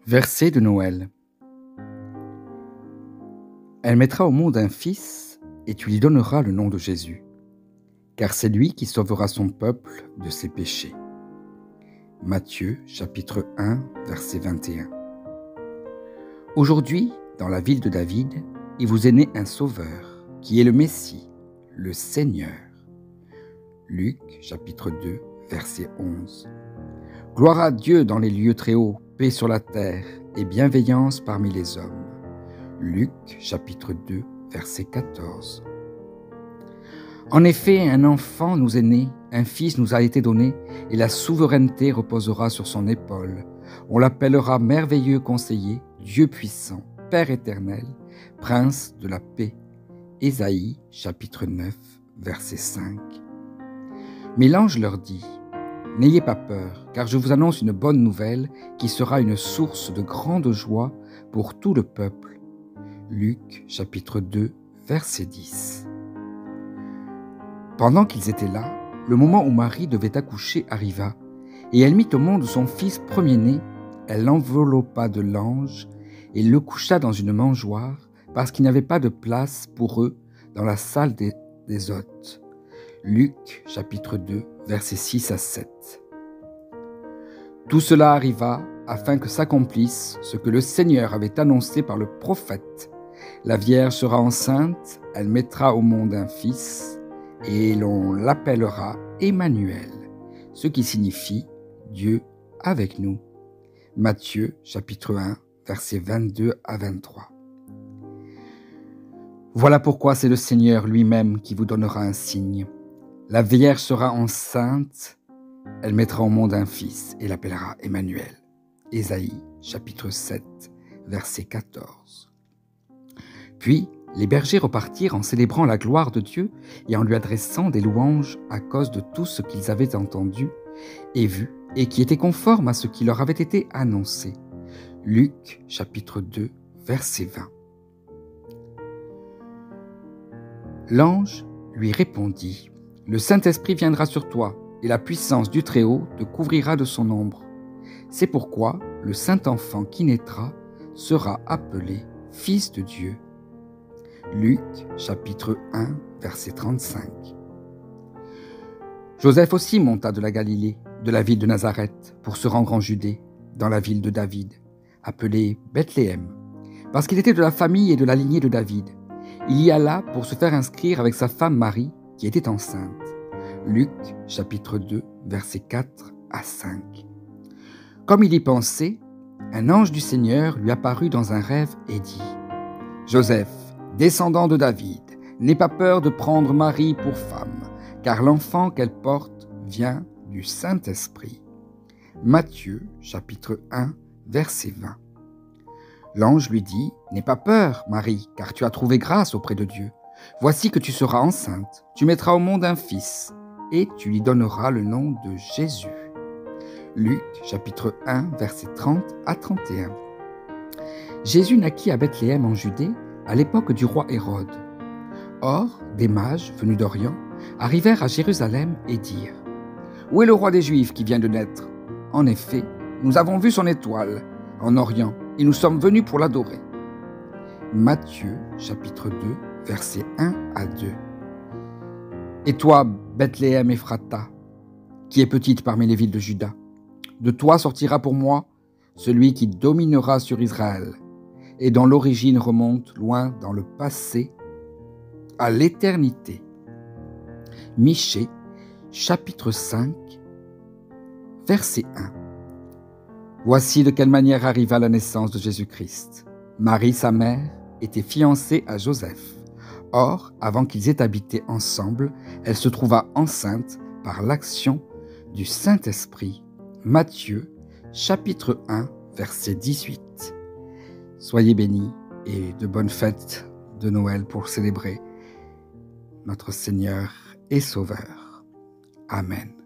Verset de Noël. Elle mettra au monde un fils, et tu lui donneras le nom de Jésus, car c'est lui qui sauvera son peuple de ses péchés. Matthieu, chapitre 1, verset 21. Aujourd'hui, dans la ville de David, il vous est né un sauveur, qui est le Messie, le Seigneur. Luc, chapitre 2, verset 11. Gloire à Dieu dans les lieux très hauts, paix sur la terre et bienveillance parmi les hommes. Luc, chapitre 2, verset 14. En effet, un enfant nous est né, un fils nous a été donné, et la souveraineté reposera sur son épaule. On l'appellera merveilleux conseiller, Dieu puissant, Père éternel, Prince de la paix. Ésaïe, chapitre 9, verset 5. Mais l'ange leur dit: N'ayez pas peur, car je vous annonce une bonne nouvelle qui sera une source de grande joie pour tout le peuple. Luc, chapitre 2, verset 10. Pendant qu'ils étaient là, le moment où Marie devait accoucher arriva, et elle mit au monde son fils premier-né. Elle l'enveloppa de l'ange et le coucha dans une mangeoire, parce qu'il n'y avait pas de place pour eux dans la salle des hôtes. Luc, chapitre 2, versets 6 à 7. Tout cela arriva afin que s'accomplisse ce que le Seigneur avait annoncé par le prophète. La Vierge sera enceinte, elle mettra au monde un fils, et l'on l'appellera Emmanuel, ce qui signifie Dieu avec nous. Matthieu, chapitre 1, versets 22 à 23. Voilà pourquoi c'est le Seigneur lui-même qui vous donnera un signe. La Vierge sera enceinte, elle mettra au monde un fils et l'appellera Emmanuel. Ésaïe, chapitre 7, verset 14. Puis, les bergers repartirent en célébrant la gloire de Dieu et en lui adressant des louanges à cause de tout ce qu'ils avaient entendu et vu et qui était conforme à ce qui leur avait été annoncé. Luc, chapitre 2, verset 20. L'ange lui répondit: Le Saint-Esprit viendra sur toi, et la puissance du Très-Haut te couvrira de son ombre. C'est pourquoi le Saint-Enfant qui naîtra sera appelé Fils de Dieu. Luc, chapitre 1, verset 35. Joseph aussi monta de la Galilée, de la ville de Nazareth, pour se rendre en Judée, dans la ville de David, appelée Bethléem, parce qu'il était de la famille et de la lignée de David. Il y alla pour se faire inscrire avec sa femme Marie, qui était enceinte. Luc, chapitre 2, versets 4 à 5. Comme il y pensait, un ange du Seigneur lui apparut dans un rêve et dit: Joseph, descendant de David, n'aie pas peur de prendre Marie pour femme, car l'enfant qu'elle porte vient du Saint-Esprit. Matthieu, chapitre 1, verset 20. L'ange lui dit: N'aie pas peur, Marie, car tu as trouvé grâce auprès de Dieu. Voici que tu seras enceinte, tu mettras au monde un fils, et tu lui donneras le nom de Jésus. Luc, chapitre 1, versets 30 à 31. Jésus naquit à Bethléem en Judée, à l'époque du roi Hérode. Or, des mages, venus d'Orient, arrivèrent à Jérusalem et dirent: Où est le roi des Juifs qui vient de naître? En effet, nous avons vu son étoile en Orient, et nous sommes venus pour l'adorer. Matthieu, chapitre 2, versets 1 à 2. Et toi, Bethléem Ephrata, qui est petite parmi les villes de Juda, de toi sortira pour moi celui qui dominera sur Israël, et dont l'origine remonte loin dans le passé, à l'éternité. Michée, chapitre 5, verset 1. Voici de quelle manière arriva la naissance de Jésus-Christ. Marie, sa mère, était fiancée à Joseph. Or, avant qu'ils aient habité ensemble, elle se trouva enceinte par l'action du Saint-Esprit. Matthieu, chapitre 1, verset 18. Soyez bénis et de bonnes fêtes de Noël pour célébrer notre Seigneur et Sauveur. Amen.